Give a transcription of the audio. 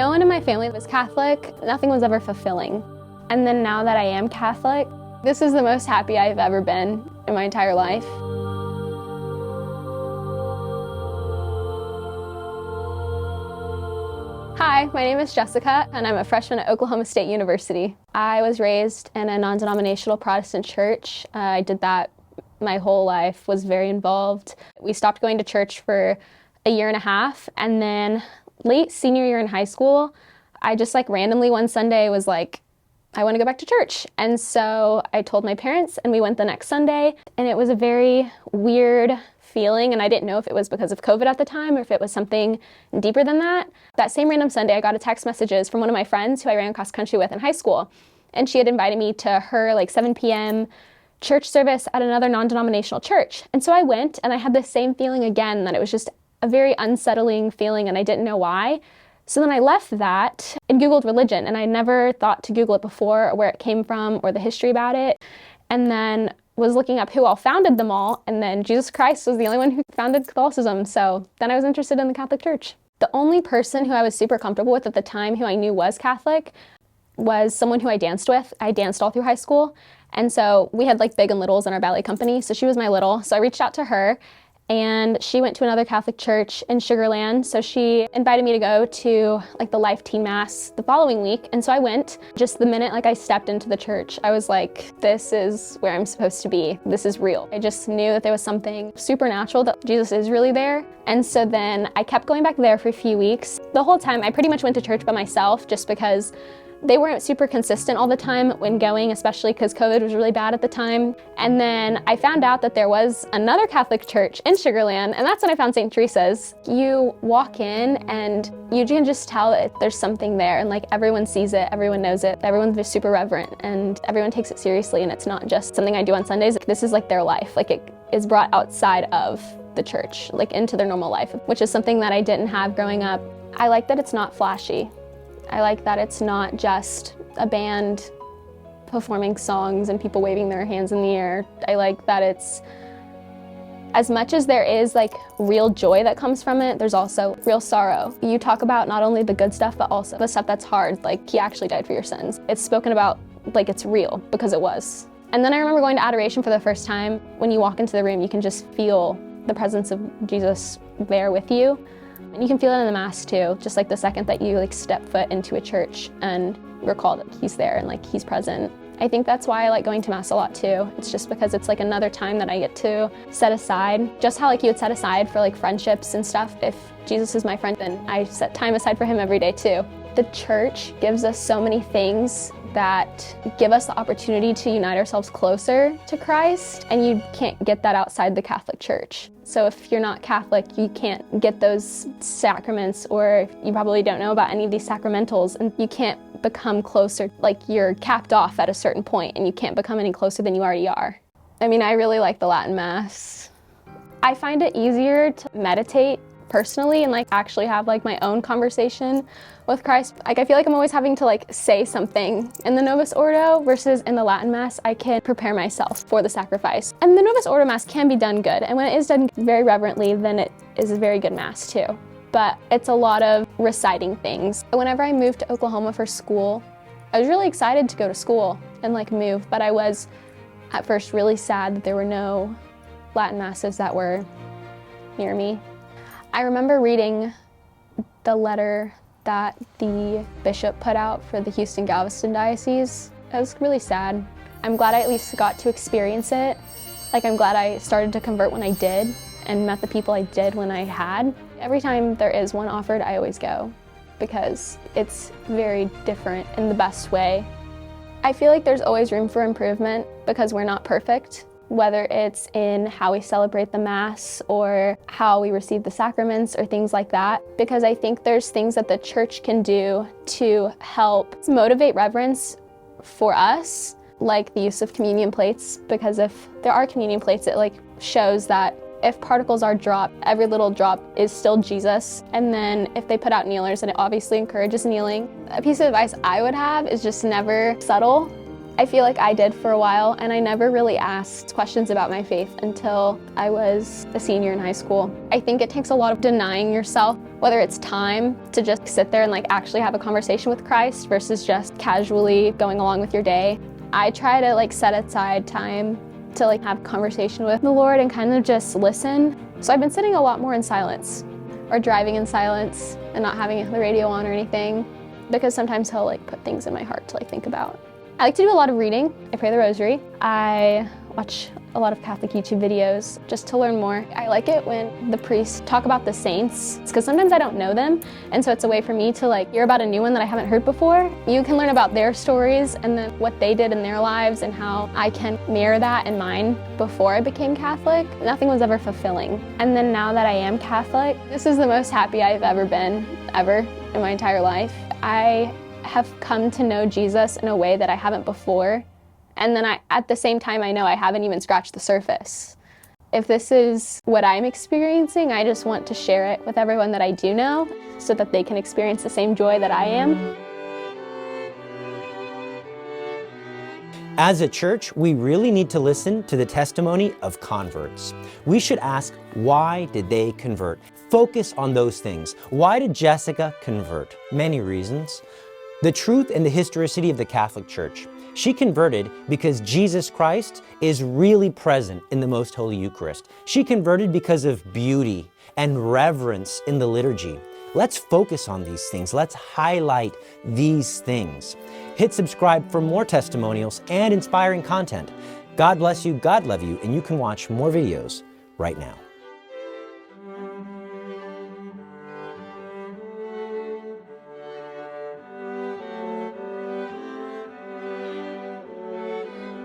No one in my family was Catholic. Nothing was ever fulfilling. And then now that I am Catholic, this is the most happy I've ever been in my entire life. Hi, my name is Jessica, and I'm a freshman at Oklahoma State University. I was raised in a non-denominational Protestant church. I did that my whole life, was very involved. We stopped going to church for a year and a half, and then late senior year in high school, I just randomly one Sunday was like, I want to go back to church. And so I told my parents, and we went the next Sunday, and it was a very weird feeling, and I didn't know if it was because of COVID at the time or if it was something deeper than that. That same random Sunday, I got a text messages from one of my friends who I ran cross country with in high school, and she had invited me to her 7 p.m. church service at another non-denominational church. And so I went, and I had the same feeling again, that it was just a very unsettling feeling, and I didn't know why. So then I left that and Googled religion, and I never thought to Google it before, or where it came from, or the history about it. And then was looking up who all founded them all, and then Jesus Christ was the only one who founded Catholicism. So then I was interested in the Catholic Church. The only person who I was super comfortable with at the time who I knew was Catholic was someone who I danced with. I danced all through high school, and so we had big and littles in our ballet company, so she was my little. So I reached out to her, and she went to another Catholic church in Sugar Land, so she invited me to go to the Life Teen Mass the following week, and so I went. Just the minute I stepped into the church, I was like, this is where I'm supposed to be. This is real. I just knew that there was something supernatural, that Jesus is really there. And so then I kept going back there for a few weeks. The whole time I pretty much went to church by myself, just because they weren't super consistent all the time when going, especially because COVID was really bad at the time. And then I found out that there was another Catholic church in Sugar Land, and that's when I found St. Teresa's. You walk in and you can just tell that there's something there, and everyone sees it, everyone knows it, everyone's just super reverent, and everyone takes it seriously, and it's not just something I do on Sundays. This is their life. It is brought outside of the church, into their normal life, which is something that I didn't have growing up. I like that it's not flashy. I like that it's not just a band performing songs and people waving their hands in the air. I like that it's, as much as there is real joy that comes from it, there's also real sorrow. You talk about not only the good stuff, but also the stuff that's hard, he actually died for your sins. It's spoken about it's real, because it was. And then I remember going to adoration for the first time. When you walk into the room, you can just feel the presence of Jesus there with you. And you can feel it in the Mass too, just the second that you step foot into a church and recall that he's there and he's present. I think that's why I like going to Mass a lot too. It's just because it's another time that I get to set aside, just how you would set aside for friendships and stuff. If Jesus is my friend, then I set time aside for him every day too. The church gives us so many things that give us the opportunity to unite ourselves closer to Christ, and you can't get that outside the Catholic Church. So if you're not Catholic, you can't get those sacraments, or you probably don't know about any of these sacramentals, and you can't become closer. You're capped off at a certain point, and you can't become any closer than you already are. I mean, I really like the Latin Mass. I find it easier to meditate personally and actually have my own conversation with Christ. I feel I'm always having to say something in the Novus Ordo, versus in the Latin Mass I can prepare myself for the sacrifice. And the Novus Ordo Mass can be done good, and when it is done very reverently, then it is a very good Mass too. But it's a lot of reciting things. Whenever I moved to Oklahoma for school, I was really excited to go to school and move, but I was at first really sad that there were no Latin Masses that were near me. I remember reading the letter that the bishop put out for the Houston-Galveston diocese. It was really sad. I'm glad I at least got to experience it. I'm glad I started to convert when I did, and met the people I did when I had. Every time there is one offered, I always go, because it's very different in the best way. I feel there's always room for improvement, because we're not perfect. Whether it's in how we celebrate the Mass, or how we receive the sacraments, or things like that. Because I think there's things that the church can do to help motivate reverence for us, like the use of communion plates. Because if there are communion plates, it shows that if particles are dropped, every little drop is still Jesus. And then if they put out kneelers, then it obviously encourages kneeling. A piece of advice I would have is just never settle. I feel I did for a while, and I never really asked questions about my faith until I was a senior in high school. I think it takes a lot of denying yourself whether it's time to just sit there and like actually have a conversation with Christ versus just casually going along with your day. I try to like set aside time to like have a conversation with the Lord and kind of just listen. So I've been sitting a lot more in silence or driving in silence and not having the radio on or anything, because sometimes he'll like put things in my heart to like think about. I like to do a lot of reading. I pray the rosary. I watch a lot of Catholic YouTube videos just to learn more. I like it when the priests talk about the saints, because sometimes I don't know them, and so it's a way for me to like hear about a new one that I haven't heard before. You can learn about their stories and then what they did in their lives and how I can mirror that in mine. Before I became Catholic, nothing was ever fulfilling. And then now that I am Catholic, this is the most happy I've ever been, ever, in my entire life. I have come to know Jesus in a way that I haven't before. And then at the same time, I know I haven't even scratched the surface. If this is what I'm experiencing, I just want to share it with everyone that I do know so that they can experience the same joy that I am. As a church, we really need to listen to the testimony of converts. We should ask, why did they convert? Focus on those things. Why did Jessica convert? Many reasons. The truth and the historicity of the Catholic Church. She converted because Jesus Christ is really present in the Most Holy Eucharist. She converted because of beauty and reverence in the liturgy. Let's focus on these things. Let's highlight these things. Hit subscribe for more testimonials and inspiring content. God bless you, God love you, and you can watch more videos right now.